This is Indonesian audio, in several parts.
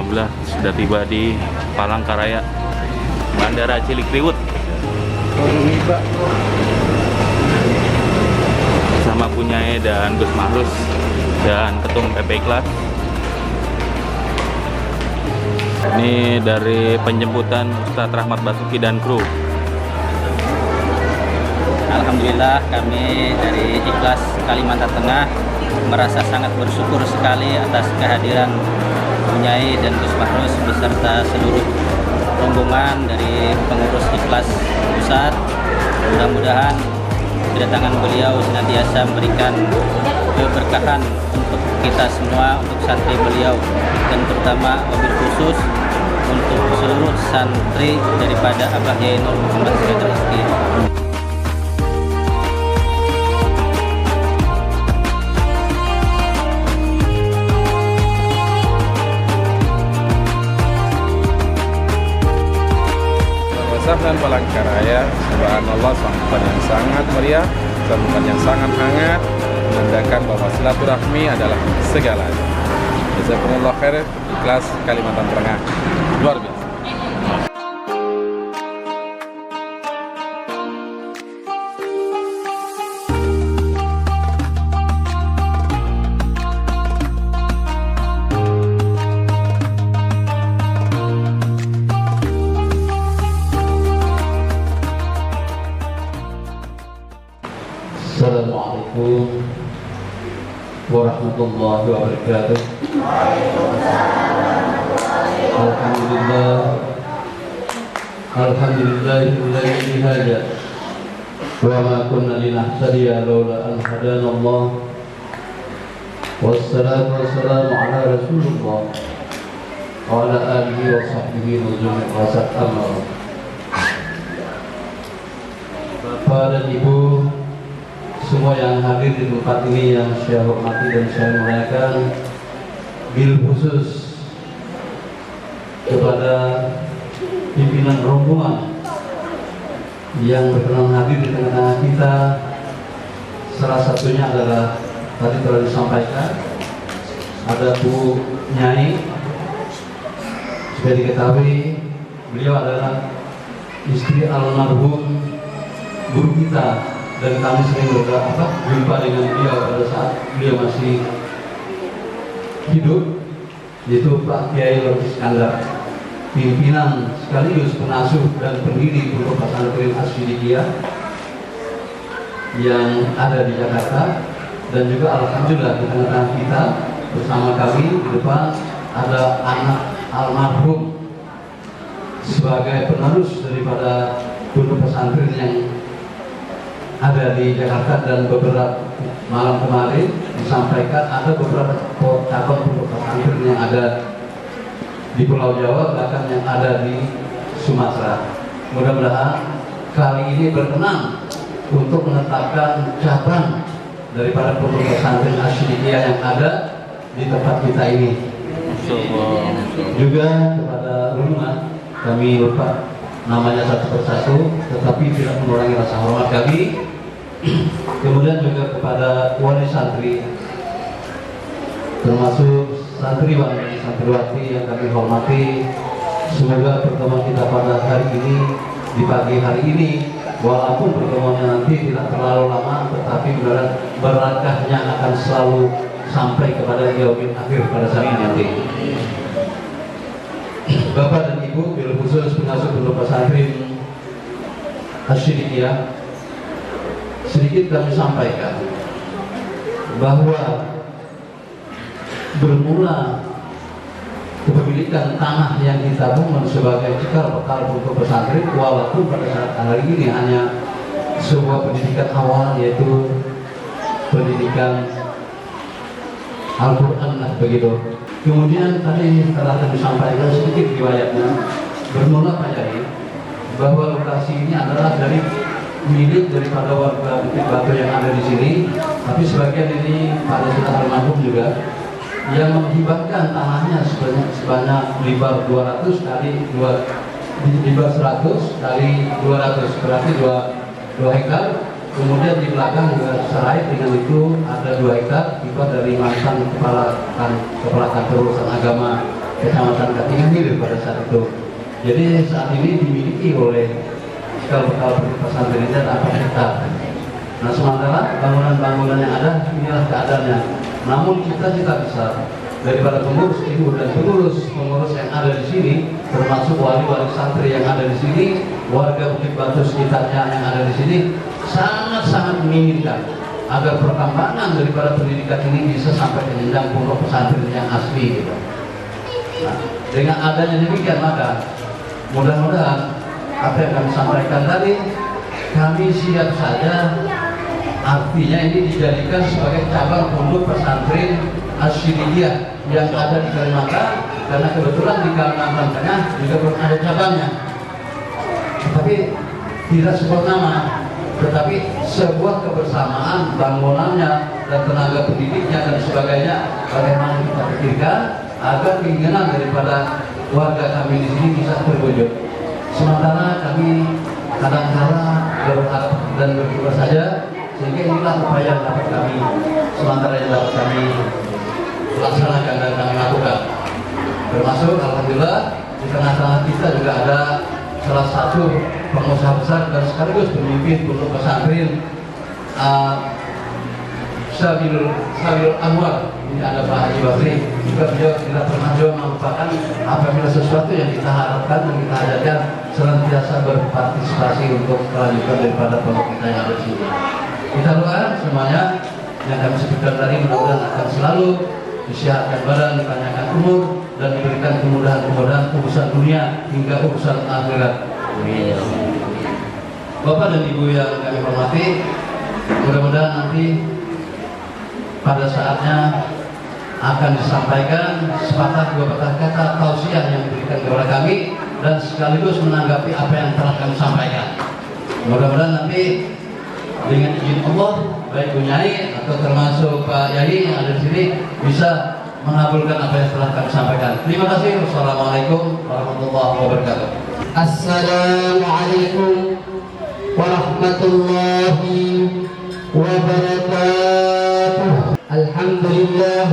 Alhamdulillah sudah tiba di Palangkaraya, Bandara Cilikriwut. Bersama Punyai dan Gus Mahrus dan Ketum PP Ikhlas. Ini dari penjemputan Ustadz Rahmat Basuki dan kru. Alhamdulillah kami dari Ikhlas Kalimantan Tengah merasa sangat bersyukur sekali atas kehadiran Punyai dan Gus Mahrus beserta seluruh rombongan dari pengurus Ikhlas Pusat. Mudah-mudahan kedatangan beliau senantiasa memberikan keberkahan untuk kita semua, untuk santri beliau, dan terutama wabil khusus untuk seluruh santri daripada Abah Yai Nur Muhammad Siratul Rizki. Dan Palangkaraya, subhanallah, sambutan yang sangat meriah, sambutan yang sangat hangat, menandakan bahwa silaturahmi adalah segalanya. Jazakumullah khair, Ikhlas Kalimantan Tengah, luar biasa. Assalamualaikum warahmatullahi wabarakatuh. Alhamdulillahilladzi hada wa ma kunna linahtadiya laula an hadanallah. Wassalatu wassalamu ala Rasulillah wa ala alihi wa sahbihi wa sallam. Bapak dan Ibu semua yang hadir di tempat ini yang saya hormati dan saya muliakan, bil khusus kepada pimpinan rombongan yang berkenan hadir di tengah-tengah kita. Salah satunya adalah tadi telah disampaikan, ada Bu Nyai. Sudah diketahui beliau adalah istri almarhum guru kita, dan kami sering berjumpa dengan beliau pada saat beliau masih hidup, yaitu Pak Kiai Lurus Iskandar, pimpinan sekaligus pengasuh dan pendiri Pondok Pesantren Asy-Syidikiyah yang ada di Jakarta. Dan juga alhamdulillah di tengah-tengah kita bersama kami di depan ada anak almarhum sebagai penerus daripada Pondok Pesantren yang ada di Jakarta. Dan beberapa malam kemarin disampaikan ada beberapa cabang pondok pesantren yang ada di Pulau Jawa, bahkan yang ada di Sumatera. Mudah-mudahan kali ini berkenan untuk menetapkan cabang daripada pondok pesantren Asy-Syidikiyah yang ada di tempat kita ini. Juga kepada rombongan kami lupa namanya satu persatu, tetapi tidak mengurangi rasa hormat kami. Kemudian juga kepada wali santri, termasuk santriwan dan santriwati yang kami hormati. Semoga pertemuan kita pada hari ini, di pagi hari ini, walaupun pertemuannya nanti tidak terlalu lama, tetapi berkahnya akan selalu sampai kepada yaumil akhir pada saat ini nanti. Bapak dan Ibu, bil khusus pengasuh Pondok Pesantren Asy-Syidikiyah, sedikit kami sampaikan bahwa bermula kepemilikan tanah yang ditabung sebagai cikal bakal Pondok Pesantren, walaupun pada saat hari ini hanya sebuah pendidikan awal, yaitu pendidikan Al-Quran lah begitu. Kemudian tadi telah kami sampaikan sedikit riwayatnya, bermula Pak Yai, bahwa lokasi ini adalah dari milik daripada warga Bukit Batu yang ada di sini, tapi sebagian ini pada sudah almarhum juga yang menghibahkan tanahnya sebanyak lebar 200 kali 2 lebar 100 kali 200, berarti 2 hektar. Kemudian di belakang juga serai dengan itu ada 2 hektar, tiba dari mantan kepala kantor urusan agama Kecamatan Katingan Hilir pada saat itu. Jadi saat ini dimiliki oleh bekal-bekal pesantren dan apa kita. Nah, sementara bangunan-bangunan yang ada inilah keadaannya. Namun cita-cita besar daripada pengurus ibu dan pengurus yang ada di sini, termasuk wali-wali santri yang ada di sini, warga Bukit Batu sekitarnya yang ada di sini, sangat-sangat menginginkan agar perkembangan daripada pendidikan ini bisa sampai ke jenjang pondok pesantren yang asli gitu. Nah, dengan adanya demikian maka mudah-mudahan apa yang kami sampaikan tadi kami siap saja. Artinya ini dijadikan sebagai cabang pondok pesantren Asyidiyah yang ada di Kalimantan, karena kebetulan di Kalimantan Tengah juga belum ada cabangnya. Tetapi tidak sebut nama, tetapi sebuah kebersamaan bangunannya dan tenaga pendidiknya dan sebagainya, bagaimana kita pikirkan agar keinginan daripada warga kami di sini bisa terwujud. Sementara kami kadang-kala berharap dan berdoa saja, sehingga inilah upaya yang dapat kami sementara yang dapat kami laksanakan dan kami lakukan. Termasuk alhamdulillah di tengah-tengah kita juga ada salah satu pengusaha besar dan sekaligus pemimpin pondok pesantren Sabilul Anwar. Ini ada Pak Haji Basri, juga beliau tidak pernah juga melupakan apabila sesuatu yang kita harapkan dan kita ajarkan senantiasa berpartisipasi untuk kelanjutan daripada pondok kita yang ada di sini. Kita doa semuanya yang kami sebutkan tadi mudah-mudahan akan selalu disehatkan badan, dipanjangkan umur, dan diberikan kemudahan-kemudahan urusan dunia hingga urusan akhirat. Bapak dan Ibu yang kami hormati, mudah-mudahan nanti pada saatnya akan disampaikan sepatah dua patah kata tausiah yang diberikan kepada kami dan sekaligus menanggapi apa yang telah kami sampaikan. Mudah-mudahan nanti dengan izin Allah, baik Bu Nyai atau termasuk Pak Yai yang ada di sini bisa mengabulkan apa yang telah kami sampaikan. Terima kasih. Wassalamualaikum warahmatullahi wabarakatuh. Assalamualaikum warahmatullahi wabarakatuh. Alhamdulillah,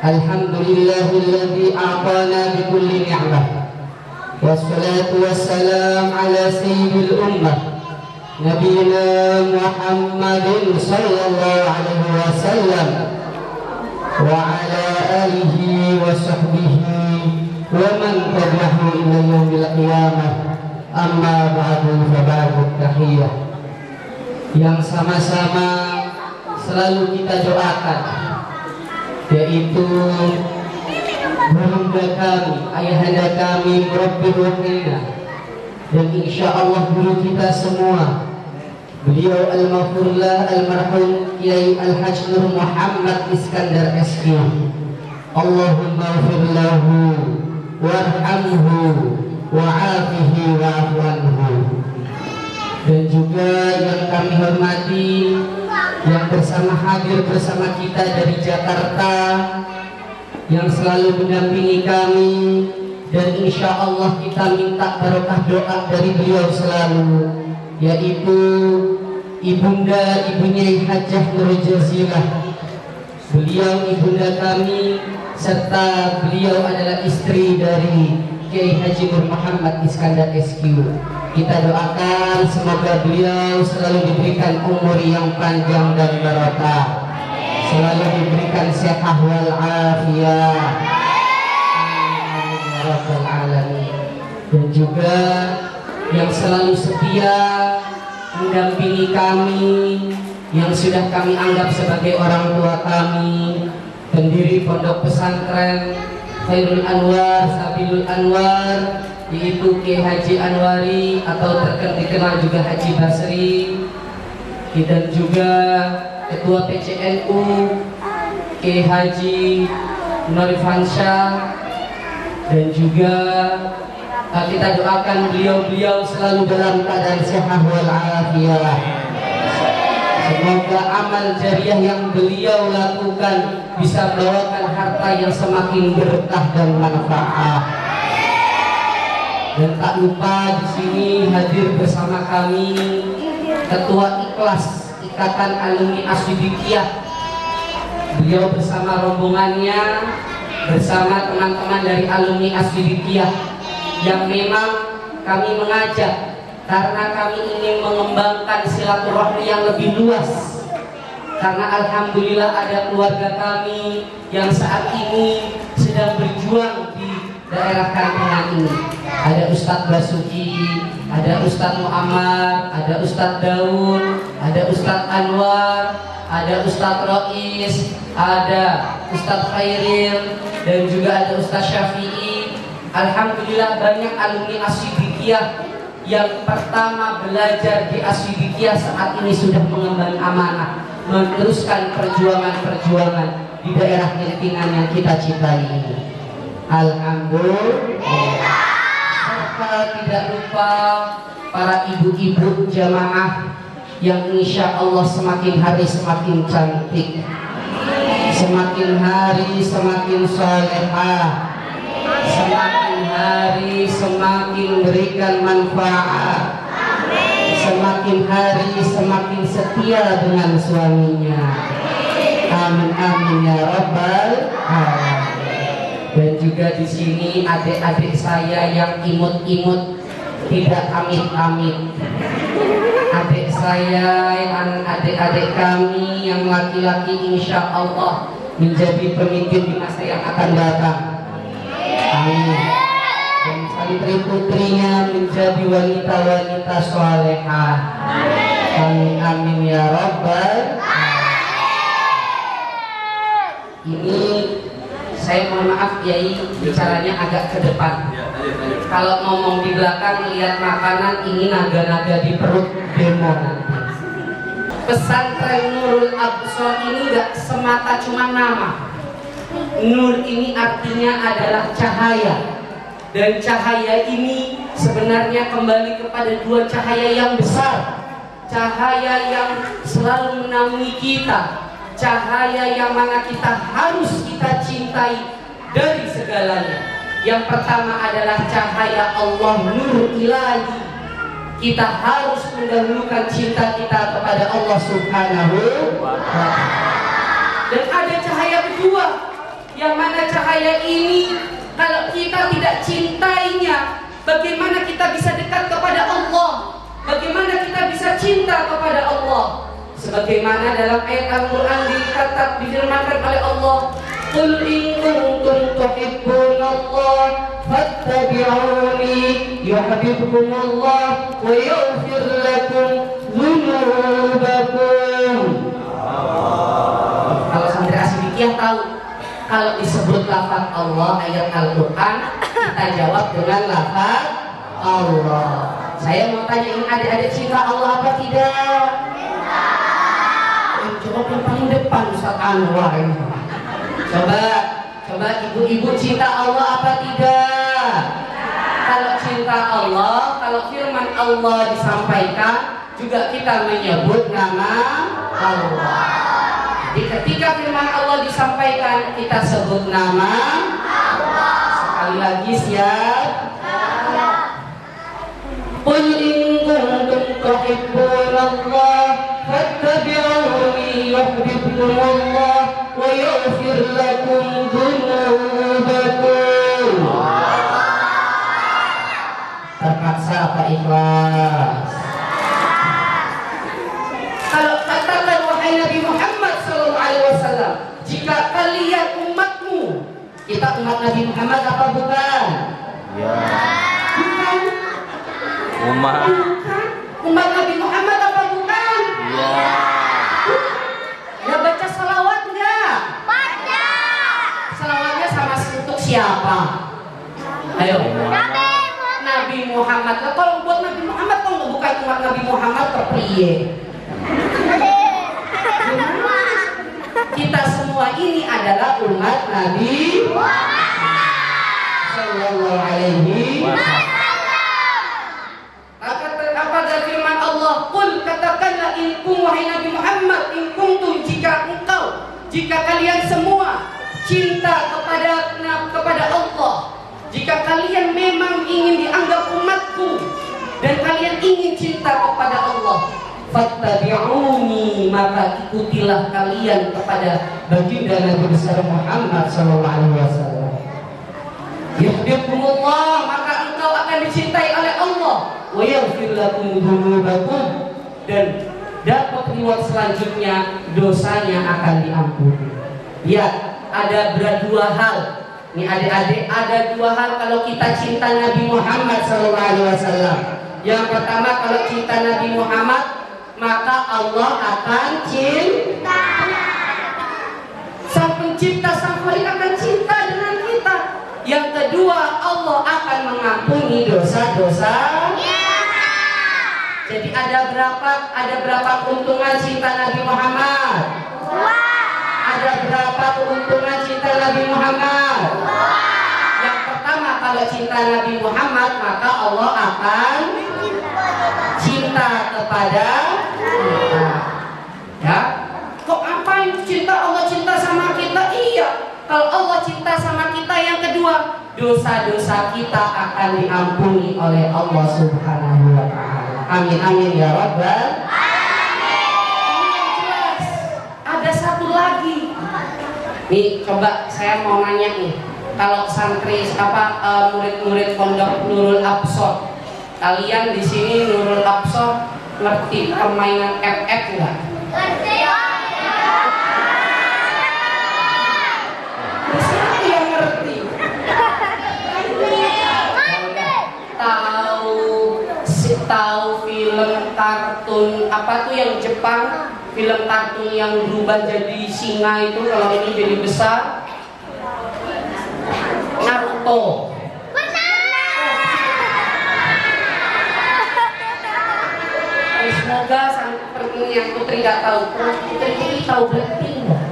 alhamdulillahilladzi a'tana bi kulli ni'mah. Wassalatu wassalam ala sayyidil ummah Nabiyina Muhammadin sallallahu alaihi wasallam wa ala alihi wa sahbihi wa man tabi'ahu ila yaumil qiyamah. Amma ba'du fa ba'du tahiyah. Yang sama-sama selalu kita doakan, yaitu Bunda kami, ayahanda kami, Rabbi Ruhina, dan insya Allah guru kita semua, beliau al-Maghfurlah al-Marhum Kiai Al-Hajj Nur Muhammad Iskandar SQ. Allahumma ighfir lahu warhamhu wa'afihi wa'fu anhu. Dan juga yang kami hormati, yang hadir bersama kita dari Jakarta, yang selalu mendampingi kami, dan insya Allah kita minta barokah doa dari beliau selalu, yaitu Ibunda Ibunya Hajjah Nur Jazilah. Beliau ibunda kami, serta beliau adalah istri dari Kiai Haji Nur Muhammad Iskandar SQ. Kita doakan semoga beliau selalu diberikan umur yang panjang dan barokah, selalu diberikan sehat wal afiyah, amin ya rabbal alamin. Dan juga yang selalu setia mendampingi kami, yang sudah kami anggap sebagai orang tua kami, pendiri pondok pesantren Khairul Anwar Sabilul Anwar, yaitu Kiai Haji Anwari atau dikenal juga Haji Basri, dan juga Ketua PCNU Kiai Haji Nurifansyah, dan juga kita doakan beliau selalu dalam keadaan sehat wal afiyah. Semoga amal jariah yang beliau lakukan bisa membawakan harta yang semakin berkah dan manfaat. Dan tak lupa di sini hadir bersama kami Ketua Ikhlas Ikatan Alumni Asyidiyah. Beliau bersama rombongannya bersama teman-teman dari alumni Aswidikiyah yang memang kami mengajak karena kami ingin mengembangkan silaturahmi yang lebih luas. Karena alhamdulillah ada keluarga kami yang saat ini sedang berjuang di daerah Kantingan ini. Ada Ustadz Basuki, ada Ustadz Muhammad, ada Ustadz Daud, ada Ustadz Anwar, ada Ustadz Rois, ada Ustadz Khairil, dan juga ada Ustadz Syafi'i. Alhamdulillah banyak alumni Aswidikiyah yang pertama belajar di Aswidikiyah saat ini sudah mengemban amanah, meneruskan perjuangan-perjuangan di daerah Kantingan yang kita cintai ini. Alhamdulillah. Serta tidak lupa para ibu-ibu jamaah yang insya Allah semakin hari semakin cantik, semakin hari semakin salehah, semakin hari semakin memberikan manfaat, semakin hari semakin setia dengan suaminya. Amin amin ya rabbal alamin. Dan juga di sini adik-adik saya yang imut-imut, tidak amit-amit. Adik saya, adik-adik kami yang laki-laki insya Allah menjadi pemimpin di masa yang akan datang. Amin. Dan santri putrinya menjadi wanita-wanita salehah. Amin amin ya rabbal alamin. Ini saya mohon maaf Yai, bicaranya agak ke depan. Kalau ngomong di belakang lihat makanan, ini naga-naga di perut demo nanti. Pesantren Nurul Absor ini gak semata cuma nama. Nur ini artinya adalah cahaya. Dan cahaya ini sebenarnya kembali kepada dua cahaya yang besar. Cahaya yang selalu menaungi kita, cahaya yang mana kita harus kita cintai dari segalanya. Yang pertama adalah cahaya Allah, nur ilahi. Kita harus mendahulukan cinta kita kepada Allah Subhanahu wa ta'ala. Dan ada cahaya kedua, yang mana cahaya ini kalau kita tidak cintainya, bagaimana kita bisa dekat kepada Allah? Bagaimana kita bisa cinta kepada Allah? Sebagaimana dalam ayat Al-Quran difirmankan oleh Allah, Qul in kuntum tuhibbunallah fattabi'uni yuhibbukumullah wa yaghfir lakum dzunubakum. Kalau santri Aswidikiyah tahu, kalau disebut lafaz Allah ayat Al-Quran, kita jawab dengan lafaz Allah. Saya mau tanya, ini adik-adik cinta Allah apa tidak? Coba yang paling depan Ustaz Anwar ini. Coba ibu-ibu cinta Allah apa tidak? Kalau cinta Allah, kalau firman Allah disampaikan, juga kita menyebut nama Allah. Jadi ketika firman Allah disampaikan, kita sebut nama Allah. Sekali lagi siap. Qul in kuntum tuhibbunallah fattabi'uni yuhibbukumullah wa yaghfir lakum dzunubakum. Terpaksa apa ikhlas? Kalau katakan wahai Nabi Muhammad SAW, jika kalian umatmu, kita umat Nabi Muhammad apa bukan? Ya. Bukan. Umat Nabi Muhammad apa bukan? Ya. Ya baca salawat enggak? Baca. Salawatnya sama untuk siapa? Ayo. Nabi Muhammad. Nah, kalau buat Nabi Muhammad kalau bukan umat Nabi Muhammad terpriye. Kita semua ini adalah umat Nabi Sallallahu Alaihi Wasallam. Apa dari firman Allah? Qul, katakanlah inkum wahai Nabi Muhammad, in kuntum, jika kalian semua cinta kepada Allah, jika kalian memang ingin dianggap umatku dan kalian ingin cinta kepada Allah, fattabi'uni, maka ikutilah kalian kepada baginda Nabi besar Muhammad sallallahu alaihi wasallam. Yuhibbukumullah, maka engkau akan dicintai oleh Allah. Wa yaghfir lakum dzunubakum, dan dapat reward selanjutnya, dosanya akan diampuni. Ya, ada dua hal. Ini adik-adik, ada dua hal kalau kita cinta Nabi Muhammad SAW. Yang pertama, kalau cinta Nabi Muhammad, maka Allah akan cinta. Sang pencipta, sang Khalik akan cinta dengan kita. Yang kedua, Allah akan mengampuni dosa-dosa. Jadi ada berapa keuntungan cinta Nabi Muhammad? Ada berapa keuntungan cinta Nabi Muhammad? Yang pertama, kalau cinta Nabi Muhammad, maka Allah akan cinta kepada kita. Ya, kok apa yang cinta Allah cinta sama kita? Iya, kalau Allah cinta sama kita, yang kedua, dosa-dosa kita akan diampuni oleh Allah Subhanahu wa Ta'ala. Amin amin ya Rabbal alamin. Ada satu lagi. Nih, coba saya mau nanya nih. Kalau santri murid-murid pondok Nurul Absor, kalian di sini Nurul Absor ngerti permainan FF enggak? Ngerti. Siapa yang ngerti? Tahu film kartun apa tuh yang Jepang, film kartun yang berubah jadi singa itu, kalau ini jadi besar? Naruto. Semoga seperti yang Putri nggak tahu. Putri tahu Blackpink nggak?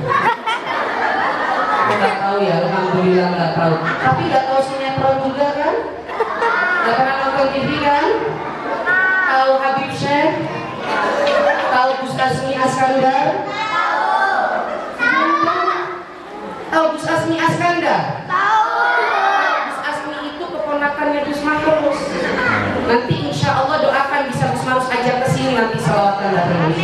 Nggak tahu ya, alhamdulillah nggak tahu. Tapi nggak tahu sinetron juga kan? Nggak pernah nonton TV kan? Tahu Habib Syekh? Tahu Gus Azmi Askandar? Tahu Gus Azmi Askandar? Gus Azmi itu keponakannya Gus Mahrus. Nanti insya Allah doakan bisa Gus Mahrus ajak ke sini nanti salawatan datang.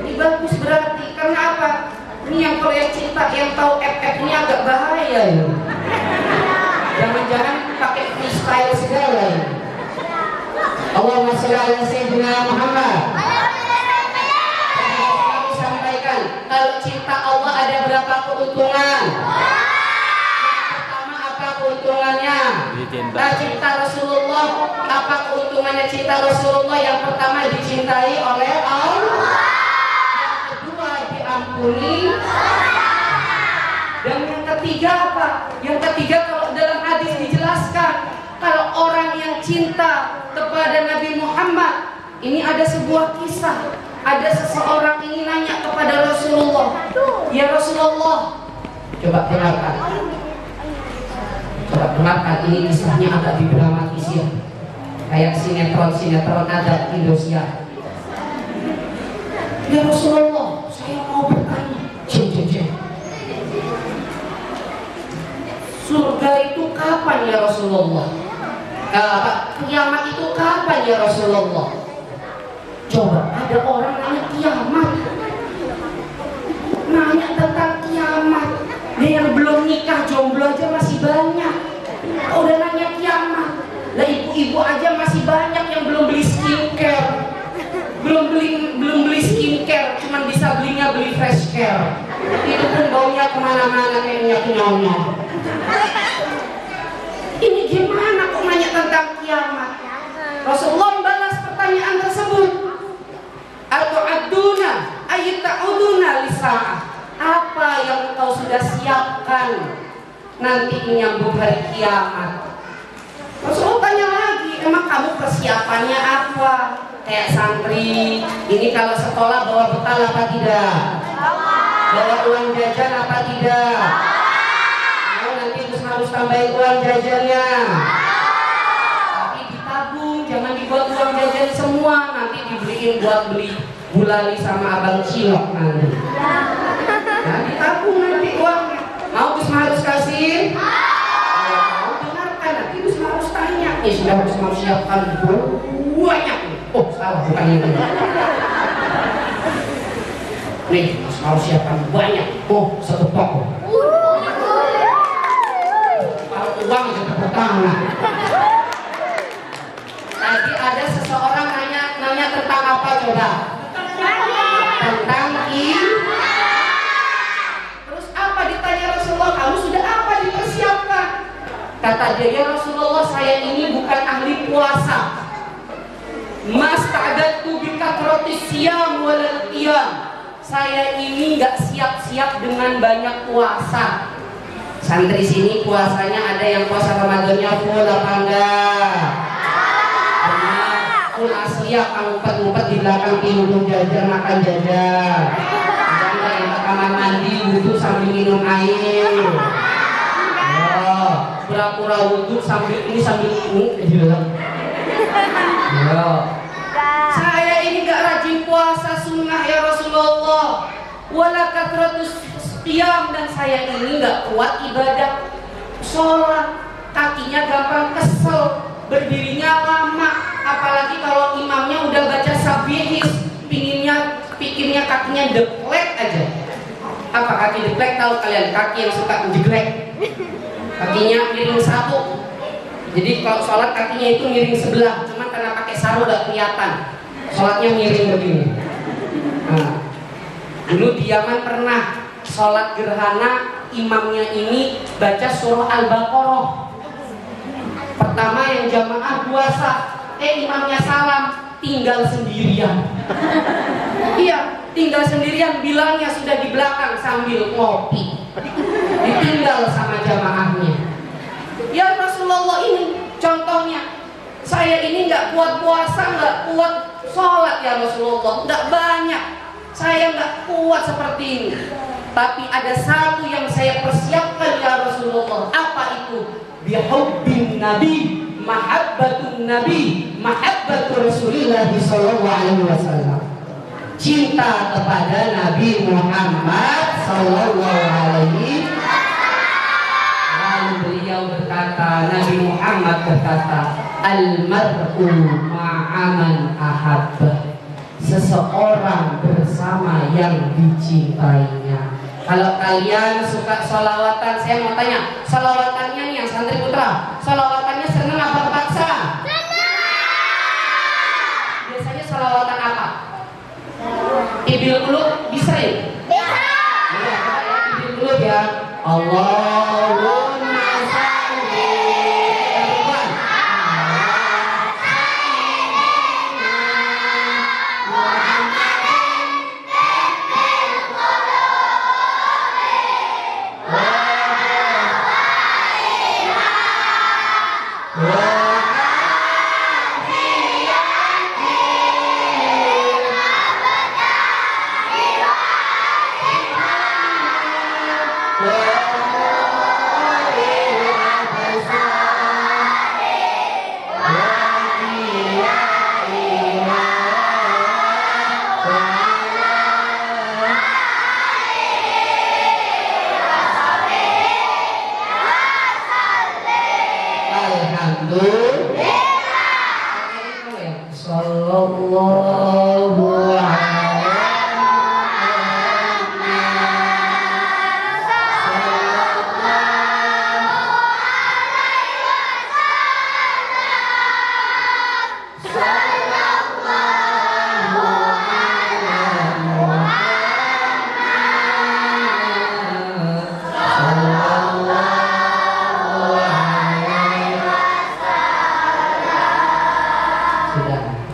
Ini bagus berarti, karena apa? Ini yang Korea cinta, yang tahu FF ini agak bahaya ya. Jangan-jangan pakai freestyle segala ya. Allahumma sholli ala sayyidina Muhammad. Kami sampaikan, kalau cinta Allah ada berapa keuntungan? Yang pertama, apa keuntungannya? Cinta Rasulullah. Apa keuntungannya cinta Rasulullah? Yang pertama, dicintai oleh Allah. Yang kedua, diampuni. Dan yang ketiga apa? Yang ketiga, kalau dalam hadis dijelaskan, kalau orang yang cinta kepada Nabi Muhammad, ini ada sebuah kisah. Ada seseorang ini nanya kepada Rasulullah, ya Rasulullah, coba dengarkan, ini kisahnya agak didramatisir, kayak sinetron adab Indonesia. Ya Rasulullah, saya mau bertanya, surga itu kapan ya Rasulullah? Kiamat itu kapan ya Rasulullah? Coba ada orang nanya kiamat, nanya tentang kiamat. Dia yang belum nikah jomblo aja masih banyak, udah nanya kiamat. Lah ibu-ibu aja masih banyak yang belum beli skincare, belum beli skincare, cuman bisa belinya beli fresh care. Itu pun baunya kemana-mana kayak minyak nyonya. Ini gimana kok nanya tentang kiamat? Rasulullah membalas pertanyaan tersebut. Atu'aduna ayyata'uduna lisa'ah. Apa yang engkau sudah siapkan nanti menyambut hari kiamat? Rasulullah tanya lagi, emang kamu persiapannya apa? Kayak santri, ini kalau sekolah bawa bekal apa tidak? Bawa uang jajan apa tidak? Harus tambahin uang jajannya, tapi ditabung, jangan dibuat uang jajan semua, nanti dibeliin buat beli gulali sama abang cilok nanti. Nah, ditabung nanti uangnya. Mau Gus harus kasih? Mau dengarkan, nanti Gus harus tanya. Ya sudah, Gus harus siapkan banyak nih. Oh salah, bukan ini. Nih, Mas mau siapkan banyak. Oh, satu toko. Kalau uang itu tepuk tangan. Tadi ada seseorang nanya tentang apa coba? Tentang Terus apa ditanya Rasulullah? Kamu sudah apa dipersiapkan? Kata dia, ya Rasulullah, saya ini bukan ahli puasa. Mas ta'adatu bikatrotis siyam walal qiyam. Saya ini nggak siap-siap dengan banyak puasa. Santri sini puasanya ada yang puasa Ramadannya full apa enggak? Full asli ya, ngumpet-ngumpet di belakang pintu jajan makan jajan. Ada enggak yang ke kamar mandi wudhu sambil minum air? Oh, pura-pura wudhu sambil ini Saya ini gak rajin puasa sunnah ya Rasulullah, wala katratus qiyam, dan saya ini gak kuat ibadah sholat, kakinya gampang kesel, berdirinya lama, apalagi kalau imamnya udah baca sabihis, pikirnya kakinya deplek aja. Apa kaki deplek? Tahu kalian kaki yang suka menjeglek, kakinya miring satu. Jadi kalau sholat kakinya itu miring sebelah, cuman karena pakai sarung gak kelihatan, sholatnya miring begini. Nah, dulu di Yaman pernah sholat gerhana, imamnya ini baca surah Al-Baqarah. Pertama yang jamaah puasa, imamnya salam, tinggal sendirian. Iya, tinggal sendirian, bilangnya sudah di belakang sambil ngopi, ditinggal sama jamaahnya. Ya Rasulullah, ini contohnya, saya ini nggak kuat puasa, nggak kuat sholat ya Rasulullah, nggak banyak, saya nggak kuat seperti ini. Tapi ada satu yang saya persiapkan ya Rasulullah. Apa itu? Bihubbin Nabi, mahabbatun Nabi, mahabbatur Rasulillah sallallahu alaihi wasallam. Cinta kepada Nabi Muhammad sallallahu alaihi wasallam. Beliau berkata, Nabi Muhammad berkata, al-mar'u ma'aman ahabba. Seseorang bersama yang dicintainya. Kalau kalian suka sholawatan, saya mau tanya, sholawatannya nih yang santri putra, sholawatannya seneng apa terpaksa? Biasanya sholawatan apa? Ibil qulub bisa ya? Bisa. Ya, ibil qulub ya. Allahumma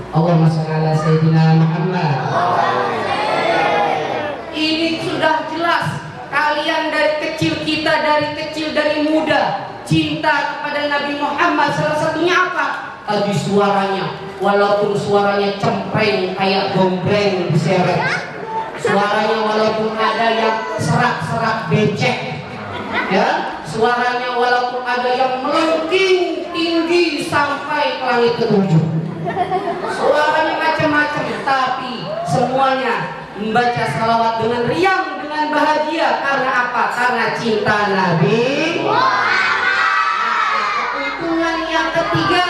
Allahumma sholli ala sayyidina Muhammad. Ini sudah jelas, kalian dari kecil, kita dari kecil, dari muda, cinta kepada Nabi Muhammad. Salah satunya apa? Tadi suaranya, walaupun suaranya cempreng kayak gombreng diseret, suaranya walaupun ada yang serak-serak becek, ya, suaranya walaupun ada yang melengking tinggi sampai ke langit ketujuh, suaranya macam-macam, tapi semuanya membaca salawat dengan riang, dengan bahagia. Karena apa? Karena cinta Nabi. Keuntungan yang ketiga,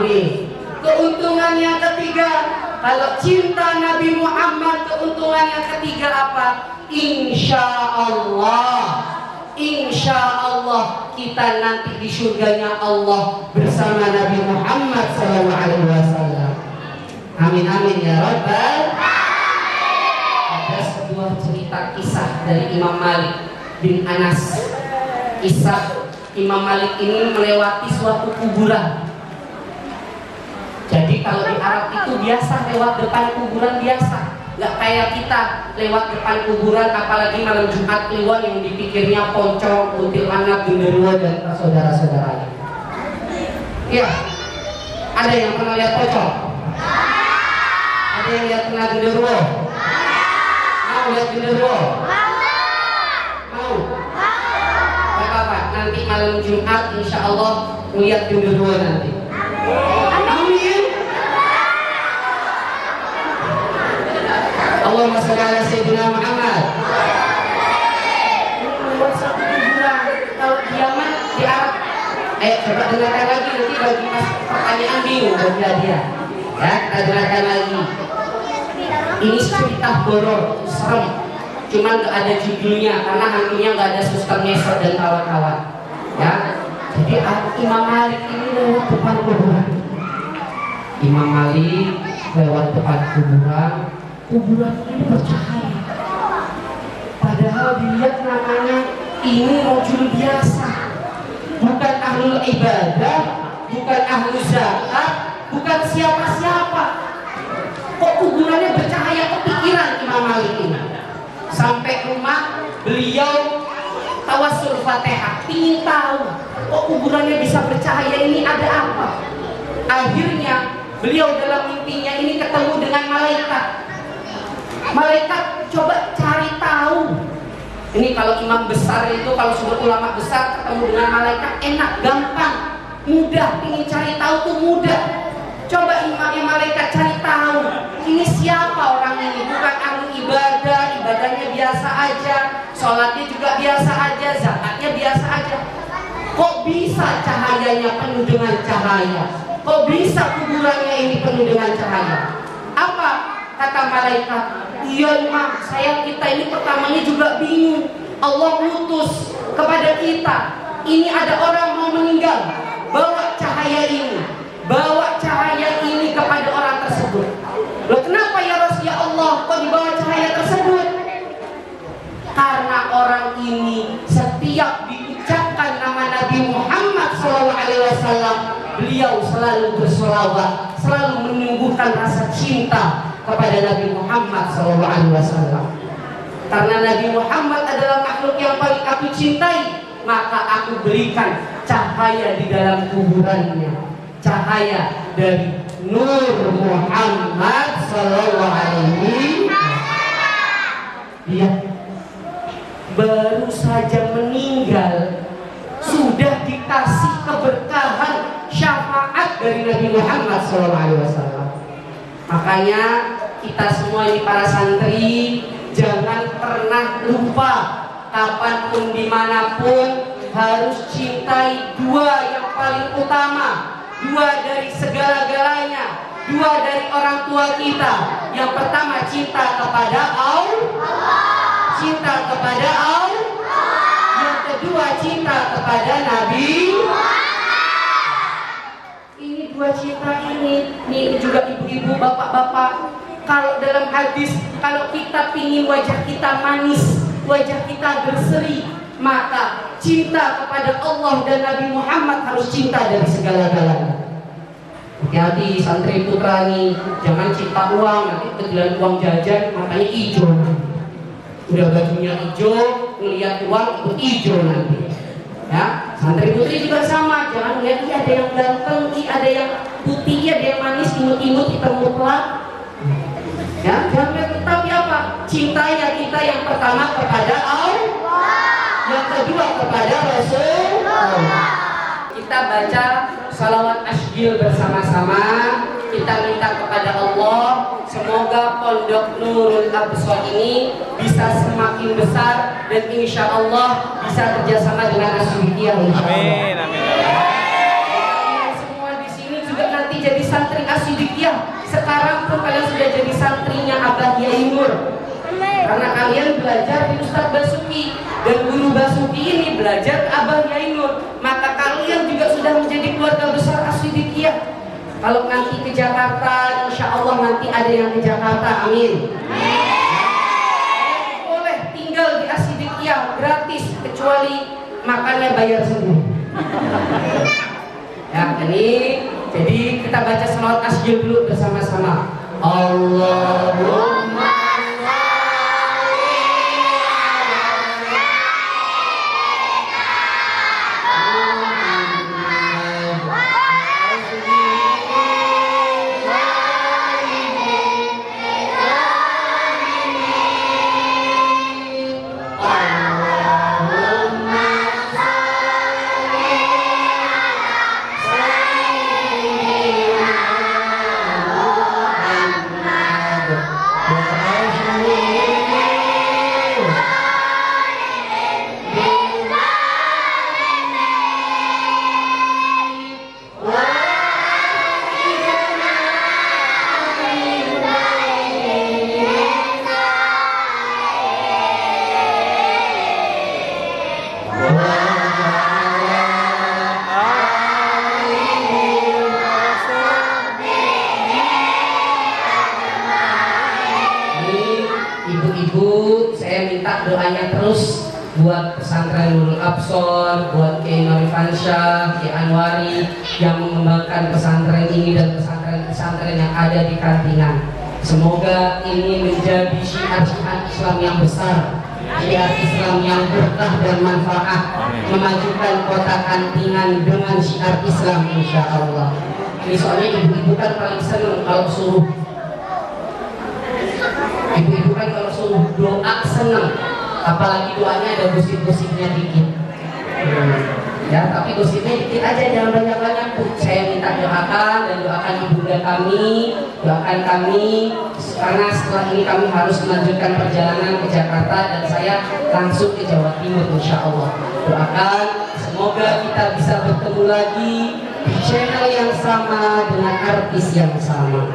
ini keuntungan yang ketiga, ketiga, kalau cinta Nabi Muhammad keuntungan yang ketiga apa? Insya Allah kita nanti di surganya Allah bersama Nabi Muhammad SAW. Amin amin ya Rabbal. Ada sebuah cerita kisah dari Imam Malik bin Anas. Kisah Imam Malik ini melewati suatu kuburan. Jadi kalau di Arab itu biasa lewat depan kuburan biasa, nggak kayak kita lewat depan kuburan, apalagi malam Jumat Kliwon yang dipikirnya pocong, kuntilanak, genderuwo dan saudara-saudaranya. Iya, ada yang pernah lihat pocong? Ada yang lihat pernah genderuwo? Mau lihat genderuwo? Mau? Gak apa-apa, nanti malam Jumat insya Allah melihat genderuwo nanti. Amin. Allahumma shalli ala sayyidina Muhammad. Kalau di Yaman, di Arab, coba dengarkan lagi nanti bagi mas pertanyaan bingung bagi dia. Ya, kita dengarkan lagi. Ini cerita horor, serem. Cuman nggak ada judulnya karena hantunya nggak ada suster ngesot dan kawan-kawan. Ya, jadi Imam Malik ini lewat depan kuburan. Imam Malik lewat depan kuburan. Kuburan ini bercahaya. Padahal dilihat namanya ini rojul biasa, bukan ahlul ibadah, bukan ahlul zakat, bukan siapa-siapa. Kok kuburannya bercahaya? Kepikiran Imam Malik ini. Sampai rumah beliau tawassul Fatihah, ingin tahu kok kuburannya bisa bercahaya, ini ada apa. Akhirnya beliau dalam mimpinya ini ketemu dengan malaikat. Malaikat coba cari tahu. Ini kalau imam besar itu, kalau sudah ulama besar ketemu dengan malaikat enak, gampang, mudah. Ingin cari tahu tuh mudah. Coba imamnya malaikat cari tahu. Ini siapa orang ini? Bukan ahli ibadah, ibadahnya biasa aja, sholatnya juga biasa aja, zakatnya biasa aja. Kok bisa cahayanya penuh dengan cahaya? Kok bisa kuburannya ini penuh dengan cahaya? Apa kata malaikat? Iya imam, kita ini pertamanya juga bingung. Allah utus kepada kita, ini ada orang mau meninggal, bawa cahaya ini, bawa cahaya ini kepada orang tersebut. Loh kenapa ya Rasulullah kok dibawa cahaya tersebut? Karena orang ini setiap diucapkan nama Nabi Muhammad SAW, beliau selalu berselawat, selalu menumbuhkan rasa cinta kepada Nabi Muhammad SAW. Karena Nabi Muhammad adalah makhluk yang paling aku cintai, maka aku berikan cahaya di dalam kuburannya, cahaya dari Nur Muhammad SAW. Dia baru saja meninggal sudah dikasih keberkahan syafaat dari Nabi Muhammad SAW. Makanya kita semua ini para santri jangan pernah lupa, kapanpun dimanapun harus cintai dua yang paling utama, dua dari segala-galanya, dua dari orang tua kita. Yang pertama cinta kepada Allah, cinta kepada Allah. Yang kedua cinta kepada Nabi. Ini dua cinta ini juga ibu-ibu, bapak-bapak. Kalau dalam hadis, kalau kita pingin wajah kita manis, wajah kita berseri, maka cinta kepada Allah dan Nabi Muhammad harus cinta dari segala-galanya. Hati-hati santri putra nih, jangan cinta uang, nanti kegilaan uang jajan matanya hijau. Udah bajunya hijau, ngelihat uang ikut hijau nanti. Ya, santri putri juga sama, jangan lihat ada yang ganteng, ada yang putih, ada yang manis, imut-imut, hitam mutlak. Ya, jangan, tapi apa? Cintanya kita yang pertama kepada Allah, yang kedua kepada Rasulullah. Kita baca salawat asghil bersama-sama. Kita minta kepada Allah, semoga Pondok Nurul Absar ini bisa semakin besar dan insya Allah bisa kerjasama dengan Asyidikiyah. Amin, amin. Semua di sini juga nanti jadi santri Asyidikiyah. Sekarang kalian sudah jadi santrinya Abah Yai Nur. Karena kalian belajar di Ustadz Basuki dan guru Basuki ini belajar ke Abah Yai Nur, maka kalian juga sudah menjadi keluarga besar As-Siddiqiyah. Kalau nanti ke Jakarta, insya Allah nanti ada yang ke Jakarta, amin. Boleh tinggal di As-Siddiqiyah gratis, kecuali makannya bayar sendiri. Ya, ini jadi kita baca selawat tasbih dulu bersama-sama. Allahumma doanya terus buat pesantren Nurul Absor, buat Kiai Marifansyah, Kiai Anwari yang mengembangkan pesantren ini dan pesantren-pesantren yang ada di Kantingan. Semoga ini menjadi syiar-syiar Islam yang besar, syiar Islam yang berkah dan manfaat, memajukan kota Kantingan dengan syiar Islam insya Allah. Ini soalnya ibu-ibu kan paling senang kalau suruh ibu-ibu kan kalau suruh doa senang, apalagi doanya ada gosip-gosipnya dikit. Ya, tapi gosipnya dikit aja, jangan banyak-banyak. Saya minta doakan dan doakan ibunda kami, doakan kami, karena setelah ini kami harus melanjutkan perjalanan ke Jakarta dan saya langsung ke Jawa Timur insya Allah. Doakan semoga kita bisa bertemu lagi di channel yang sama dengan artis yang sama.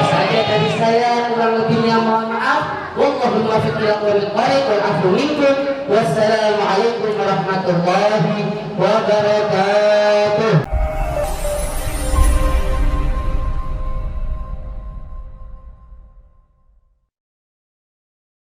Saja dari saya, kurang lebihnya mohon maaf. Wallahu muwaffiq ila aqwamit thariq wal afu minkum. Wassalamualaikum warahmatullahi wabarakatuh.